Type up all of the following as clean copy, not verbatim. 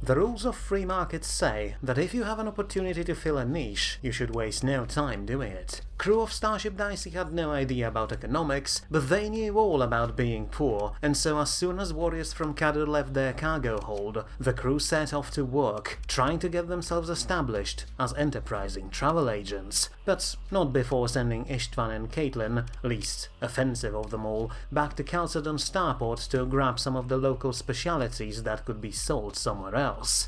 The rules of free markets say that if you have an opportunity to fill a niche, you should waste no time doing it. Crew of Starship Dicey had no idea about economics, but they knew all about being poor, and so as soon as warriors from Cadu left their cargo hold, the crew set off to work, trying to get themselves established as enterprising travel agents, but not before sending Istvan and Caitlin, least offensive of them all, back to Chalcedon Starport to grab some of the local specialities that could be sold somewhere else.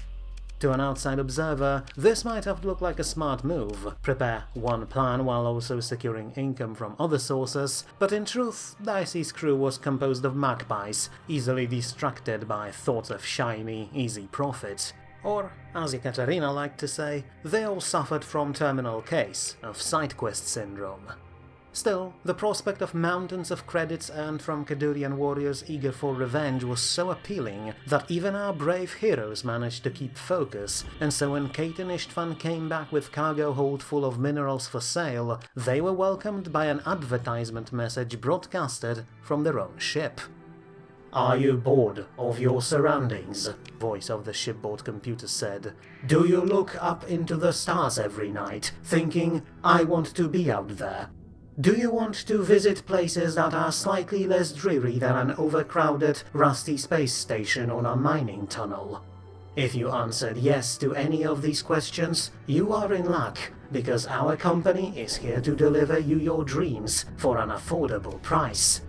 To an outside observer, this might have looked like a smart move, prepare one plan while also securing income from other sources, but in truth, Dicey's crew was composed of magpies, easily distracted by thoughts of shiny, easy profit. Or, as Yekaterina liked to say, they all suffered from terminal case of side quest syndrome. Still, the prospect of mountains of credits earned from Cadurian warriors eager for revenge was so appealing that even our brave heroes managed to keep focus, and so when Kate and Istvan came back with cargo hold full of minerals for sale, they were welcomed by an advertisement message broadcasted from their own ship. "Are you bored of your surroundings?" voice of the shipboard computer said. "Do you look up into the stars every night, thinking, I want to be out there? Do you want to visit places that are slightly less dreary than an overcrowded, rusty space station on a mining tunnel? If you answered yes to any of these questions, you are in luck, because our company is here to deliver you your dreams for an affordable price.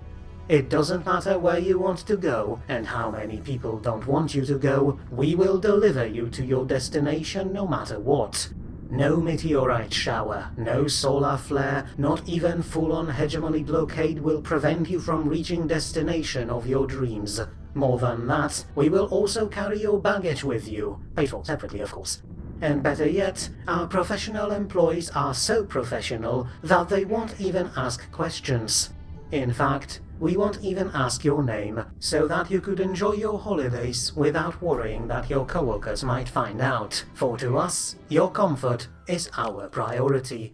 It doesn't matter where you want to go and how many people don't want you to go, we will deliver you to your destination no matter what. No meteorite shower, no solar flare, not even full-on hegemony blockade will prevent you from reaching destination of your dreams. More than that, we will also carry your baggage with you, paid for separately of course. And better yet, our professional employees are so professional that they won't even ask questions. In fact, we won't even ask your name, so that you could enjoy your holidays without worrying that your coworkers might find out, for to us, your comfort is our priority.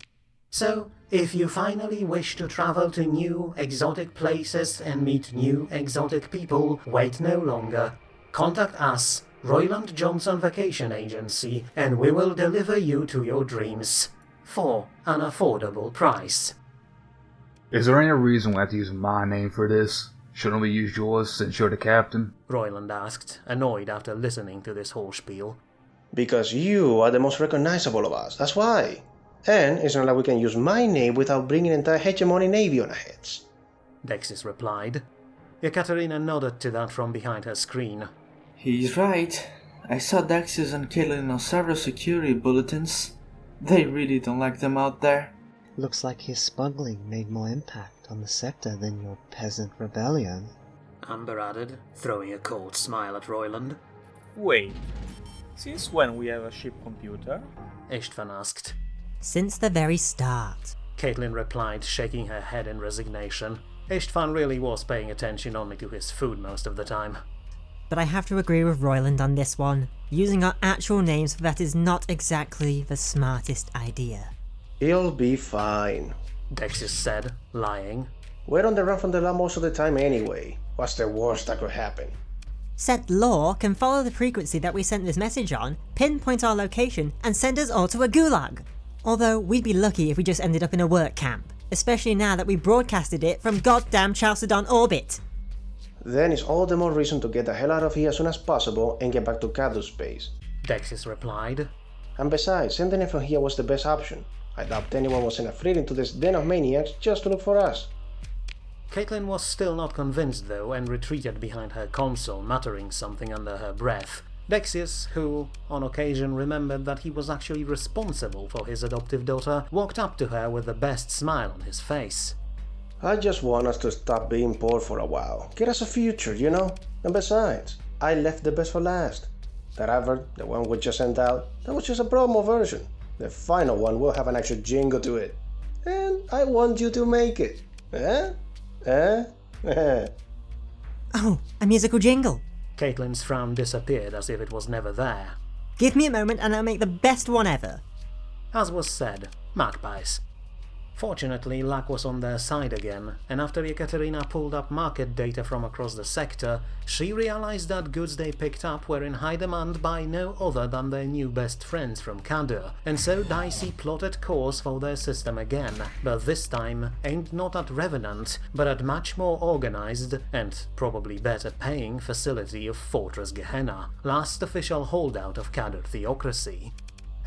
So, if you finally wish to travel to new, exotic places and meet new, exotic people, wait no longer. Contact us, Royland Johnson Vacation Agency, and we will deliver you to your dreams. For an affordable price. Is there any reason we have to use my name for this? Shouldn't we use yours since you're the captain? Royland asked, annoyed after listening to this whole spiel. Because you are the most recognizable of us, that's why. And it's not like we can use my name without bringing an entire hegemony navy on our heads. Dexius replied. Yekaterina nodded to that from behind her screen. He's right. I saw Dexius and Caitlin on several security bulletins. They really don't like them out there. Looks like his smuggling made more impact on the sector than your peasant rebellion. Umbra added, throwing a cold smile at Royland. Wait, since when we have a ship computer? Istvan asked. Since the very start, Caitlin replied, shaking her head in resignation. Istvan really was paying attention only to his food most of the time. But I have to agree with Royland on this one. Using our actual names for that is not exactly the smartest idea. He'll be fine, Dexius said, lying. We're on the run from the law most of the time anyway. What's the worst that could happen? Said law can follow the frequency that we sent this message on, pinpoint our location, and send us all to a gulag. Although we'd be lucky if we just ended up in a work camp, especially now that we broadcasted it from goddamn Chalcedon orbit. Then it's all the more reason to get the hell out of here as soon as possible and get back to Cadu space, Dexius replied. And besides, sending it from here was the best option. I doubt anyone was in a fleet into this den of maniacs just to look for us. Caitlin was still not convinced though and retreated behind her console, muttering something under her breath. Dexius, who on occasion remembered that he was actually responsible for his adoptive daughter, walked up to her with the best smile on his face. I just want us to stop being poor for a while. Get us a future, you know? And besides, I left the best for last. That advert, the one we just sent out, that was just a promo version. The final one will have an actual jingle to it. And I want you to make it. Oh, a musical jingle. Caitlin's frown disappeared as if it was never there. Give me a moment and I'll make the best one ever. As was said, magpies. Fortunately, luck was on their side again, and after Yekaterina pulled up market data from across the sector, she realized that goods they picked up were in high demand by no other than their new best friends from Kadur, and so Dicey plotted course for their system again, but this time aimed not at Revenant, but at much more organized, and probably better paying facility of Fortress Gehenna, last official holdout of Kadur theocracy.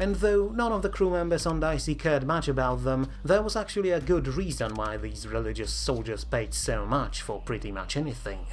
And though none of the crew members on Dicey cared much about them, there was actually a good reason why these religious soldiers paid so much for pretty much anything.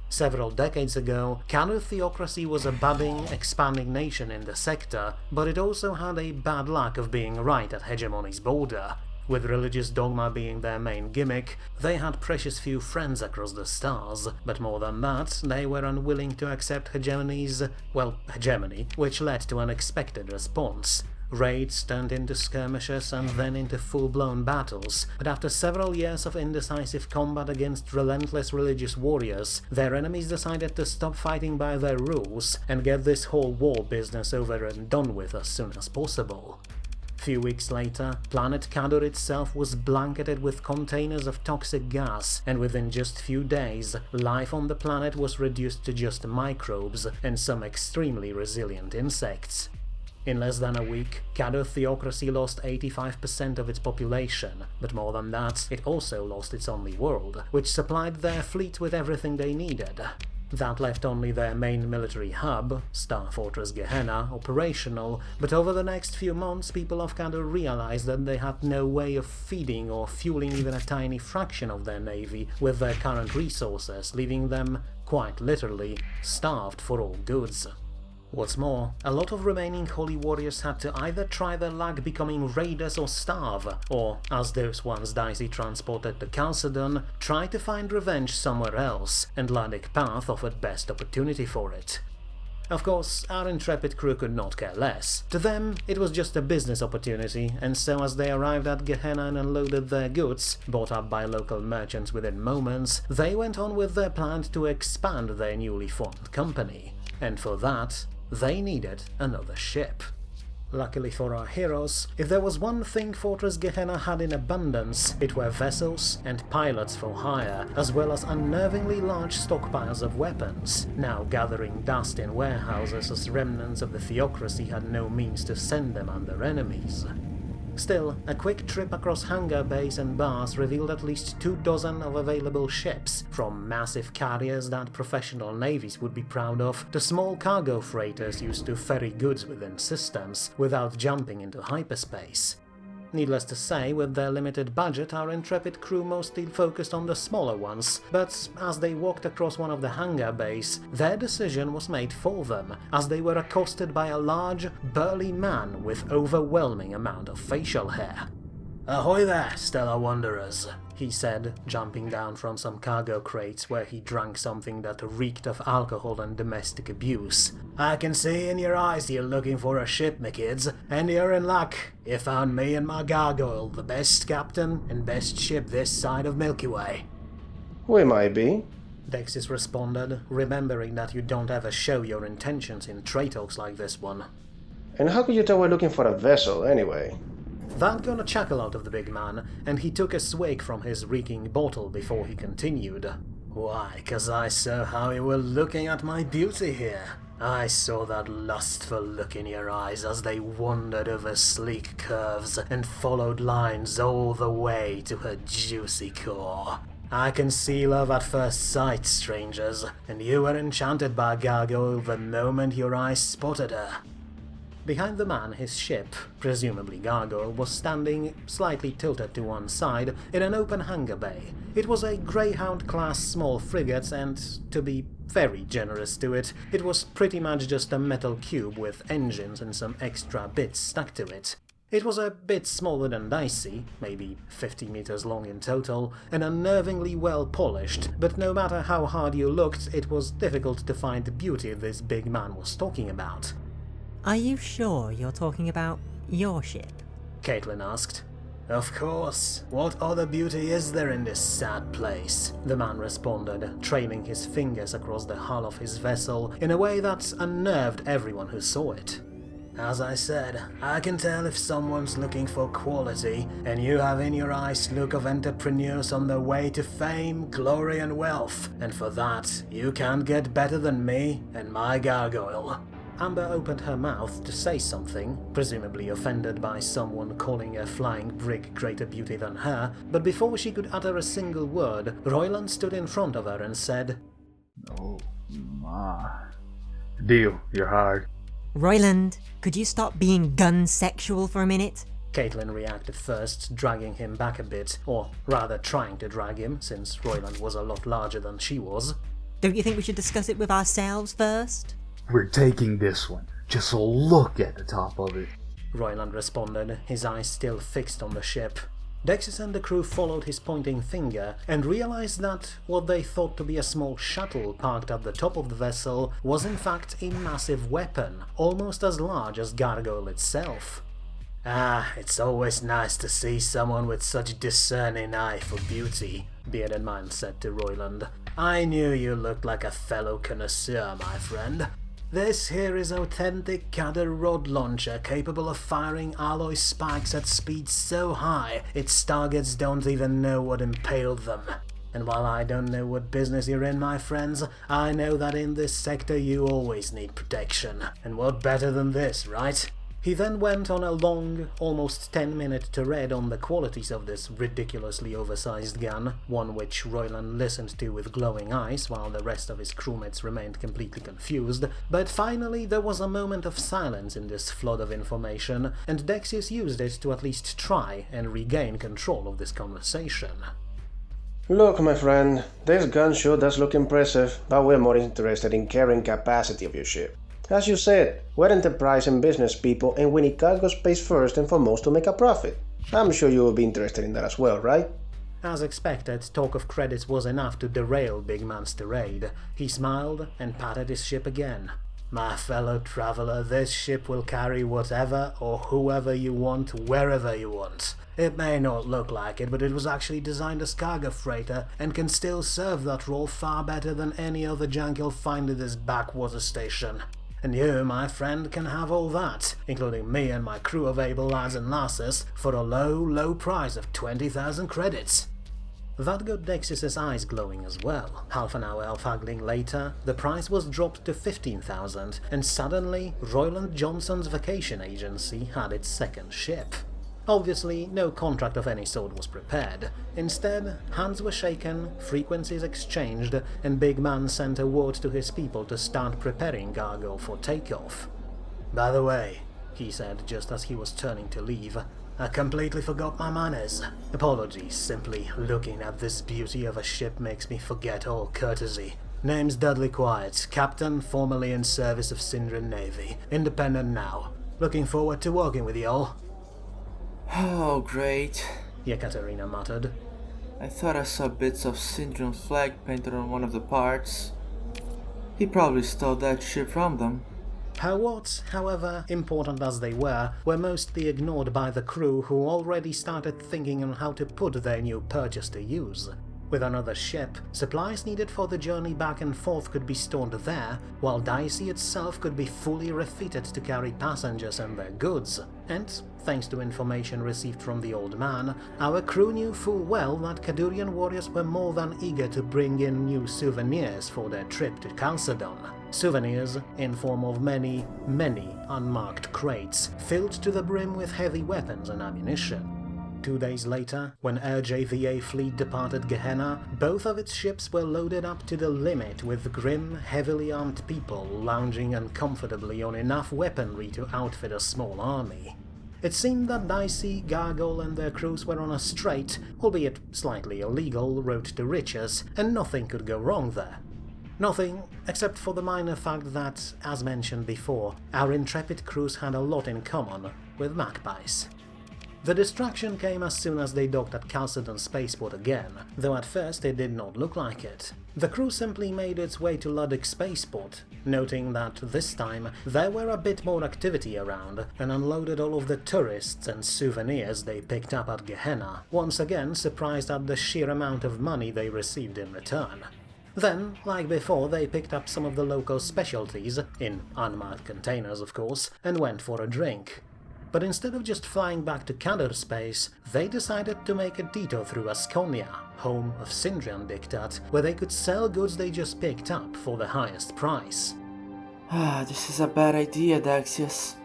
Several decades ago, Kadur theocracy was a budding, expanding nation in the sector, but it also had a bad luck of being right at hegemony's border. With religious dogma being their main gimmick, they had precious few friends across the stars, but more than that, they were unwilling to accept hegemony, which led to an unexpected response. Raids turned into skirmishes and then into full-blown battles, but after several years of indecisive combat against relentless religious warriors, their enemies decided to stop fighting by their rules and get this whole war business over and done with as soon as possible. Few weeks later, planet Kadur itself was blanketed with containers of toxic gas, and within just few days, life on the planet was reduced to just microbes and some extremely resilient insects. In less than a week, Kadur theocracy lost 85% of its population, but more than that, it also lost its only world, which supplied their fleet with everything they needed. That left only their main military hub, Star Fortress Gehenna, operational, but over the next few months people of Kadur realized that they had no way of feeding or fueling even a tiny fraction of their navy with their current resources, leaving them, quite literally, starved for all goods. What's more, a lot of remaining holy warriors had to either try their luck becoming raiders or starve, or, as those ones Dicey transported to Chalcedon, try to find revenge somewhere else, and Ladik Path offered best opportunity for it. Of course, our intrepid crew could not care less. To them, it was just a business opportunity, and so as they arrived at Gehenna and unloaded their goods, bought up by local merchants within moments, they went on with their plan to expand their newly formed company. And for that, they needed another ship. Luckily for our heroes, if there was one thing Fortress Gehenna had in abundance, it were vessels and pilots for hire, as well as unnervingly large stockpiles of weapons, now gathering dust in warehouses as remnants of the theocracy had no means to send them on their enemies. Still, a quick trip across hangar bays and bars revealed at least 24 of available ships, from massive carriers that professional navies would be proud of, to small cargo freighters used to ferry goods within systems, without jumping into hyperspace. Needless to say, with their limited budget, our intrepid crew mostly focused on the smaller ones, but as they walked across one of the hangar bays, their decision was made for them, as they were accosted by a large, burly man with overwhelming amount of facial hair. "Ahoy there, stellar wanderers," he said, jumping down from some cargo crates where he drank something that reeked of alcohol and domestic abuse. "I can see in your eyes you're looking for a ship, me kids, and you're in luck. You found me and my gargoyle, the best captain and best ship this side of Milky Way." We might be. Dexius responded, remembering that you don't ever show your intentions in trade talks like this one. And how could you tell we're looking for a vessel, anyway? That got a chuckle out of the big man, and he took a swig from his reeking bottle before he continued. "Why, 'cause I saw how you were looking at my beauty here. I saw that lustful look in your eyes as they wandered over sleek curves and followed lines all the way to her juicy core. I can see love at first sight, strangers, and you were enchanted by Gargoyle the moment your eyes spotted her." Behind the man, his ship, presumably Gargoyle, was standing, slightly tilted to one side, in an open hangar bay. It was a Greyhound-class small frigate, and, to be very generous to it, it was pretty much just a metal cube with engines and some extra bits stuck to it. It was a bit smaller than Dicey, maybe 50 meters long in total, and unnervingly well polished, but no matter how hard you looked, it was difficult to find the beauty this big man was talking about. Are you sure you're talking about your ship? Caitlin asked. "Of course. What other beauty is there in this sad place?" the man responded, trailing his fingers across the hull of his vessel in a way that unnerved everyone who saw it. As I said, I can tell if someone's looking for quality, and you have in your eyes look of entrepreneurs on their way to fame, glory and wealth, and for that, you can't get better than me and my gargoyle. Amber opened her mouth to say something, presumably offended by someone calling a flying brick greater beauty than her, but before she could utter a single word, Royland stood in front of her and said, Oh my. Deal, you're hired. Royland, could you stop being gun sexual for a minute? Caitlin reacted first, dragging him back a bit, or rather trying to drag him, since Royland was a lot larger than she was. Don't you think we should discuss it with ourselves first? We're taking this one. Just look at the top of it. Royland responded, his eyes still fixed on the ship. Dexius and the crew followed his pointing finger and realized that what they thought to be a small shuttle parked at the top of the vessel was in fact a massive weapon, almost as large as Gargoyle itself. Ah, it's always nice to see someone with such discerning eye for beauty, Bearded Man said to Royland. I knew you looked like a fellow connoisseur, my friend. This here is authentic Cadder rod launcher capable of firing alloy spikes at speeds so high its targets don't even know what impaled them. And while I don't know what business you're in, my friends, I know that in this sector you always need protection. And what better than this, right? He then went on a long, almost 10-minute tirade on the qualities of this ridiculously oversized gun, one which Royland listened to with glowing eyes while the rest of his crewmates remained completely confused, but finally there was a moment of silence in this flood of information, and Dexius used it to at least try and regain control of this conversation. Look, my friend, this gun sure does look impressive, but we're more interested in carrying capacity of your ship. As you said, we're enterprise and business people and we need cargo space first and foremost to make a profit. I'm sure you will be interested in that as well, right? As expected, talk of credits was enough to derail Big Man's tirade. He smiled and patted his ship again. My fellow traveler, this ship will carry whatever or whoever you want, wherever you want. It may not look like it, but it was actually designed as cargo freighter and can still serve that role far better than any other junk you'll find at this backwater station. And you, my friend, can have all that, including me and my crew of able lads and lasses, for a low, low price of 20,000 credits. That got Dexius's eyes glowing as well. Half an hour of haggling later, the price was dropped to 15,000, and suddenly, Royland Johnson's vacation agency had its second ship. Obviously, no contract of any sort was prepared. Instead, hands were shaken, frequencies exchanged, and Big Man sent a word to his people to start preparing Gargoyle for takeoff. By the way, he said just as he was turning to leave, I completely forgot my manners. Apologies, simply looking at this beauty of a ship makes me forget all courtesy. Name's Dudley Quiet, Captain, formerly in service of Syndrian Navy, independent now. Looking forward to working with y'all. Oh, great. Yekaterina muttered. I thought I saw bits of Syndrian flag painted on one of the parts. He probably stole that ship from them. Her words, however important as they were mostly ignored by the crew who already started thinking on how to put their new purchase to use. With another ship, supplies needed for the journey back and forth could be stored there, while Dicey itself could be fully refitted to carry passengers and their goods. And, thanks to information received from the old man, our crew knew full well that Cadurian warriors were more than eager to bring in new souvenirs for their trip to Chalcedon. Souvenirs in form of many, many unmarked crates, filled to the brim with heavy weapons and ammunition. 2 days later, when RJVA fleet departed Gehenna, both of its ships were loaded up to the limit with grim, heavily armed people lounging uncomfortably on enough weaponry to outfit a small army. It seemed that Dicey, Gargoyle and their crews were on a straight, albeit slightly illegal, road to riches, and nothing could go wrong there. Nothing, except for the minor fact that, as mentioned before, our intrepid crews had a lot in common with magpies. The distraction came as soon as they docked at Chalcedon spaceport again, though at first it did not look like it. The crew simply made its way to Luddick spaceport, noting that this time there were a bit more activity around, and unloaded all of the tourists and souvenirs they picked up at Gehenna, once again surprised at the sheer amount of money they received in return. Then, like before, they picked up some of the local specialties, in unmarked containers of course, and went for a drink. But instead of just flying back to Cadder space, they decided to make a detour through Asconia, home of Syndrian diktat, where they could sell goods they just picked up for the highest price. This is a bad idea, Dexius.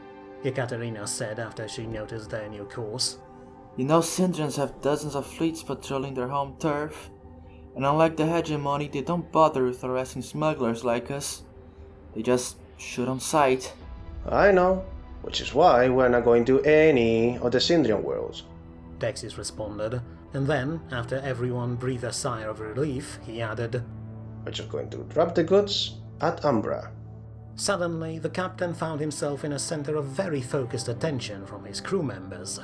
Yekaterina said after she noticed their new course. You know Syndrians have dozens of fleets patrolling their home turf, and unlike the hegemony, they don't bother with harassing smugglers like us. They just shoot on sight. I know, which is why we're not going to any of the Syndrian worlds. Dexius responded, and then, after everyone breathed a sigh of relief, he added, We're just going to drop the goods at Umbra. Suddenly, the captain found himself in a center of very focused attention from his crew members.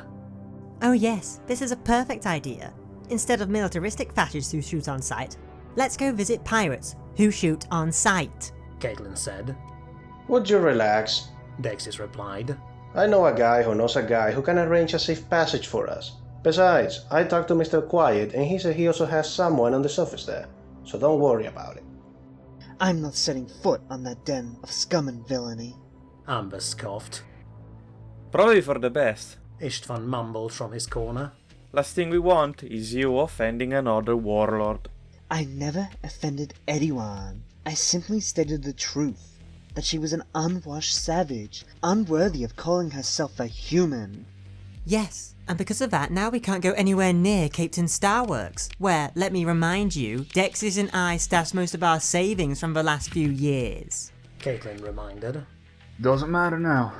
Oh yes, this is a perfect idea. Instead of militaristic fascists who shoot on sight, let's go visit pirates who shoot on sight, Caitlin said. Would you relax? Dexius replied. I know a guy who knows a guy who can arrange a safe passage for us. Besides, I talked to Mr. Quiet and he said he also has someone on the surface there, so don't worry about it. I'm not setting foot on that den of scum and villainy. Umbra scoffed. Probably for the best. Istvan mumbled from his corner. Last thing we want is you offending another warlord. I never offended anyone. I simply stated the truth, that she was an unwashed savage, unworthy of calling herself a human. Yes, and because of that, now we can't go anywhere near Cape Town Starworks, where, let me remind you, Dexius and I stashed most of our savings from the last few years. Caitlin reminded. Doesn't matter now.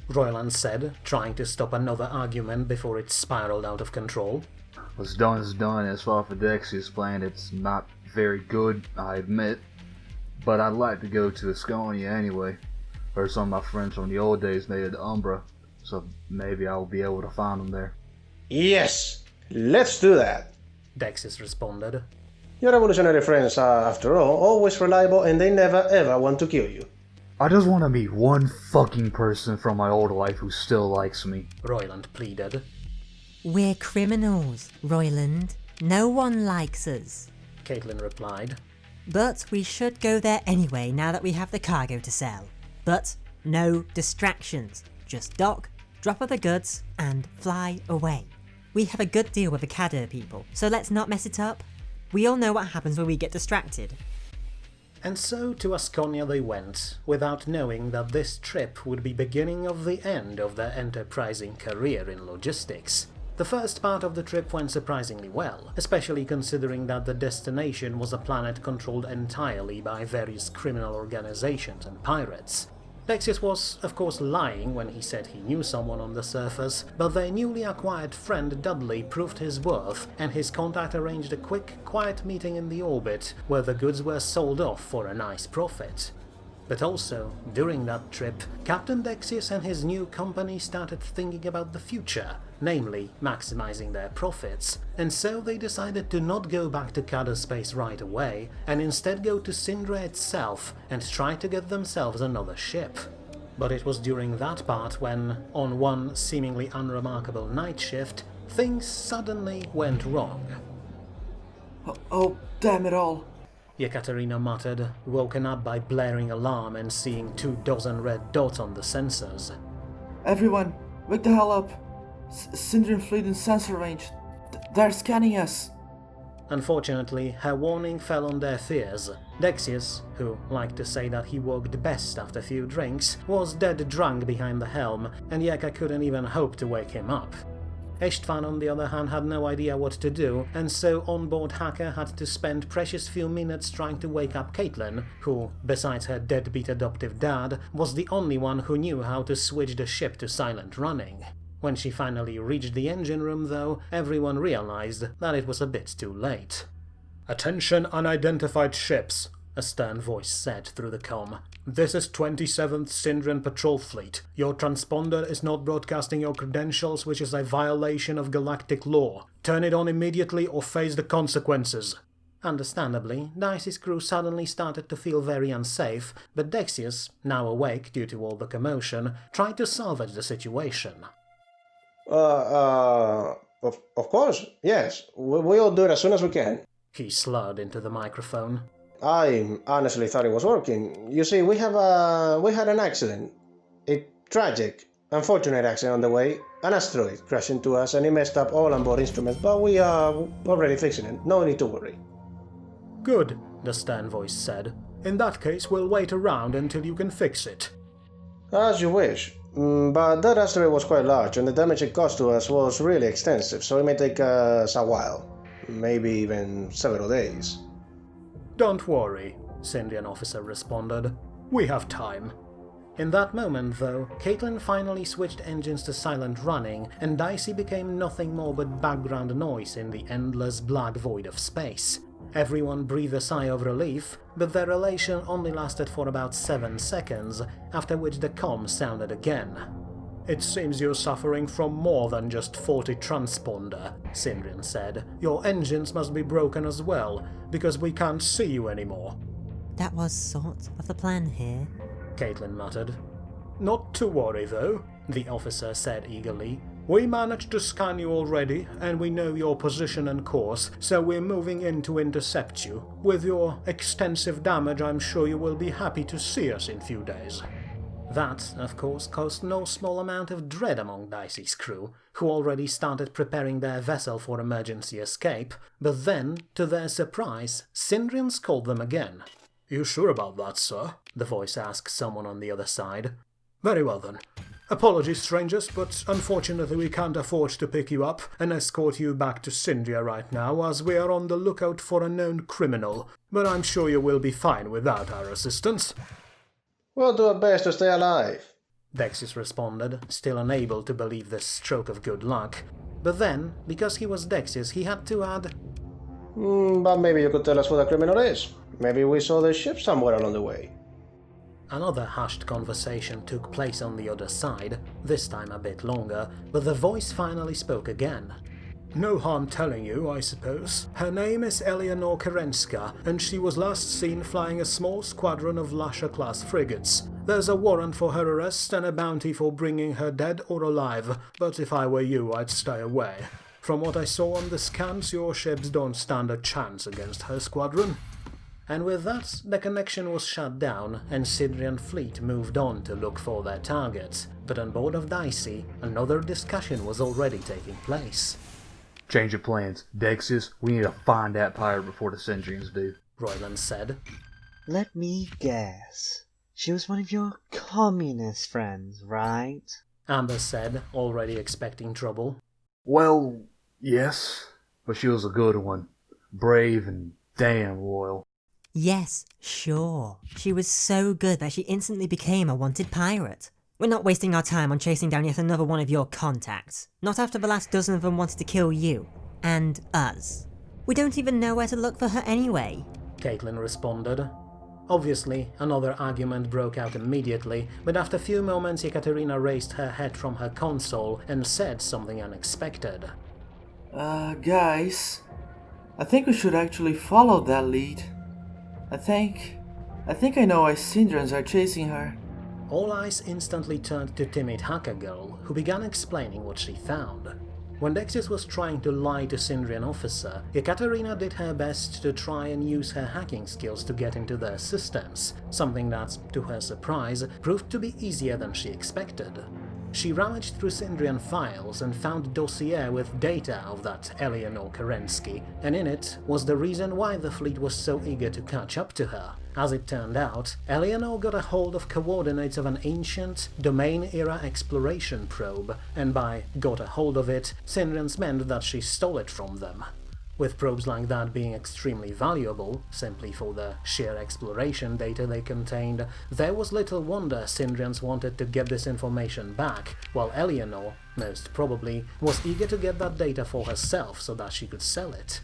Royland said, trying to stop another argument before it spiraled out of control. What's done is done. As far for Dexius' plan, it's not very good, I admit. But I'd like to go to Asconia anyway. Heard some of my friends from the old days made it to Umbra, so maybe I'll be able to find them there. Yes, let's do that. Dexius responded. Your revolutionary friends are, after all, always reliable and they never ever want to kill you. I just want to meet one fucking person from my old life who still likes me. Royland pleaded. We're criminals, Royland. No one likes us. Caitlin replied. But we should go there anyway now that we have the cargo to sell. But no distractions. Just dock, drop off the goods, and fly away. We have a good deal with the Cadder people, so let's not mess it up. We all know what happens when we get distracted. And so to Asconia they went, without knowing that this trip would be beginning of the end of their enterprising career in logistics. The first part of the trip went surprisingly well, especially considering that the destination was a planet controlled entirely by various criminal organizations and pirates. Dexius was, of course, lying when he said he knew someone on the surface, but their newly acquired friend Dudley proved his worth, and his contact arranged a quick, quiet meeting in the orbit, where the goods were sold off for a nice profit. But also, during that trip, Captain Dexius and his new company started thinking about the future, namely maximizing their profits, and so they decided to not go back to Cadder space right away, and instead go to Syndra itself and try to get themselves another ship. But it was during that part when, on one seemingly unremarkable night shift, things suddenly went wrong. Oh, damn it all. Yekaterina muttered, woken up by blaring alarm and seeing 24 red dots on the sensors. Everyone, wake the hell up. Syndrian fleet in sensor range. They're scanning us. Unfortunately, her warning fell on deaf ears. Dexius, who liked to say that he worked best after a few drinks, was dead drunk behind the helm, and Yeka couldn't even hope to wake him up. Istvan, on the other hand, had no idea what to do, and so onboard hacker had to spend precious few minutes trying to wake up Caitlin, who, besides her deadbeat adoptive dad, was the only one who knew how to switch the ship to silent running. When she finally reached the engine room, though, everyone realized that it was a bit too late. "Attention unidentified ships," a stern voice said through the comm. "This is 27th Syndrian Patrol Fleet. Your transponder is not broadcasting your credentials, which is a violation of galactic law. Turn it on immediately or face the consequences." Understandably, Dicey's crew suddenly started to feel very unsafe, but Dexius, now awake due to all the commotion, tried to salvage the situation. Of course, yes. We'll do it as soon as we can. He slurred into the microphone. I honestly thought it was working. You see, we had an accident. A tragic, unfortunate accident on the way. An asteroid crashed into us and it messed up all onboard instruments, but we are already fixing it. No need to worry. Good, the stern voice said. In that case, we'll wait around until you can fix it. As you wish. But that asteroid was quite large and the damage it caused to us was really extensive, so it may take us a while. Maybe even several days. Don't worry, Syndrian officer responded. We have time. In that moment, though, Caitlin finally switched engines to silent running, and Dicey became nothing more but background noise in the endless black void of space. Everyone breathed a sigh of relief, but their elation only lasted for about 7 seconds, after which the comm sounded again. It seems you're suffering from more than just faulty transponder, Syndrian said. Your engines must be broken as well, because we can't see you anymore. That was sort of the plan here. Caitlin muttered. Not to worry, though, the officer said eagerly. We managed to scan you already, and we know your position and course, so we're moving in to intercept you. With your extensive damage, I'm sure you will be happy to see us in a few days. That, of course, caused no small amount of dread among Dicey's crew, who already started preparing their vessel for emergency escape, but then, to their surprise, Syndrian called them again. You sure about that, sir? The voice asked someone on the other side. Very well then. Apologies, strangers, but unfortunately we can't afford to pick you up and escort you back to Syndria right now, as we are on the lookout for a known criminal, but I'm sure you will be fine without our assistance. We'll do our best to stay alive, Dexius responded, still unable to believe this stroke of good luck. But then, because he was Dexius, he had to add, but maybe you could tell us who the criminal is. Maybe we saw the ship somewhere along the way. Another hushed conversation took place on the other side, this time a bit longer, but the voice finally spoke again. No harm telling you, I suppose. Her name is Eleanor Kerenska, and she was last seen flying a small squadron of Lasher-class frigates. There's a warrant for her arrest and a bounty for bringing her dead or alive, but if I were you, I'd stay away. From what I saw on the scans, your ships don't stand a chance against her squadron. And with that, the connection was shut down, and Syndrian fleet moved on to look for their targets. But on board of Dicey, another discussion was already taking place. Change of plans. Dexius, we need to find that pirate before the Syndrians do, Royland said. Let me guess. She was one of your communist friends, right? Amber said, already expecting trouble. Well, yes, but she was a good one. Brave and damn loyal. Yes, sure. She was so good that she instantly became a wanted pirate. We're not wasting our time on chasing down yet another one of your contacts. Not after the last dozen of them wanted to kill you. And us. We don't even know where to look for her anyway. Caitlin responded. Obviously, another argument broke out immediately, but after a few moments Yekaterina raised her head from her console and said something unexpected. Guys, I think we should actually follow that lead. I think I know why Syndrians are chasing her. All eyes instantly turned to timid hacker girl, who began explaining what she found. When Dexius was trying to lie to Syndrian officer, Yekaterina did her best to try and use her hacking skills to get into their systems, something that, to her surprise, proved to be easier than she expected. She rummaged through Syndrian files and found a dossier with data of that Eleanor Kerensky, and in it was the reason why the fleet was so eager to catch up to her. As it turned out, Eleanor got a hold of coordinates of an ancient, domain-era exploration probe, and by got a hold of it, Syndrians meant that she stole it from them. With probes like that being extremely valuable, simply for the sheer exploration data they contained, there was little wonder Syndrians wanted to get this information back, while Eleanor, most probably, was eager to get that data for herself so that she could sell it.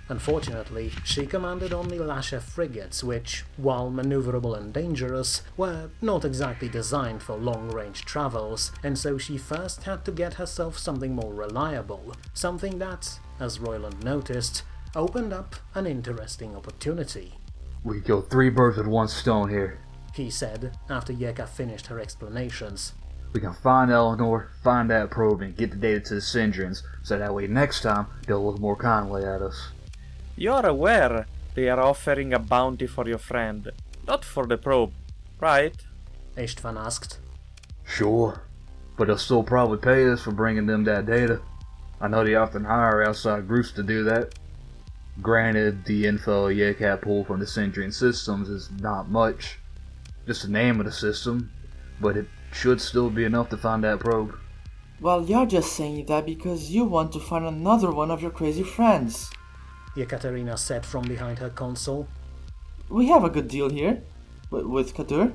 Unfortunately, she commanded only Lasher frigates which, while maneuverable and dangerous, were not exactly designed for long-range travels, and so she first had to get herself something more reliable, something that, as Royland noticed, opened up an interesting opportunity. We kill 3 birds with 1 stone here, he said, after Yeka finished her explanations. We can find Eleanor, find that probe, and get the data to the Syndrians, so that way next time they'll look more kindly at us. You're aware They are offering a bounty for your friend, not for the probe, right? Istvan asked. Sure, but they'll still probably pay us for bringing them that data. I know they often hire outside groups to do that. Granted, the info Yekat pulled from the Syndrian systems is not much, just the name of the system, but it should still be enough to find that probe. Well, you're just saying that because you want to find another one of your crazy friends. Yekaterina said from behind her console. We have a good deal here, with Katur.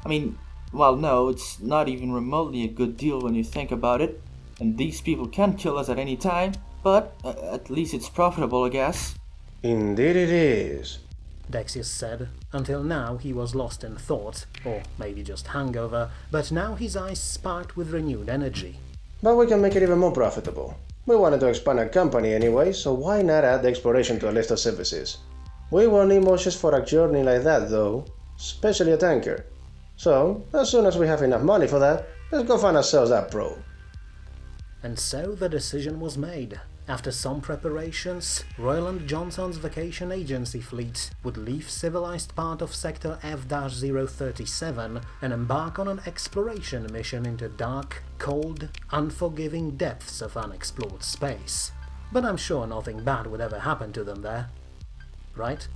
I mean, well, no, it's not even remotely a good deal when you think about it. And these people can kill us at any time, but at least it's profitable, I guess. Indeed it is, Dexius said. Until now he was lost in thought, or maybe just hangover, but now his eyes sparked with renewed energy. but we can make it even more profitable. We wanted to expand our company anyway, so why not add the exploration to a list of services? We won't need more ships for a journey like that though, especially a tanker. So, as soon as we have enough money for that, let's go find ourselves that probe. And so the decision was made. After some preparations, Royland Johnson's vacation agency fleet would leave civilized part of Sector F-037 and embark on an exploration mission into dark, cold, unforgiving depths of unexplored space. But I'm sure nothing bad would ever happen to them there. Right?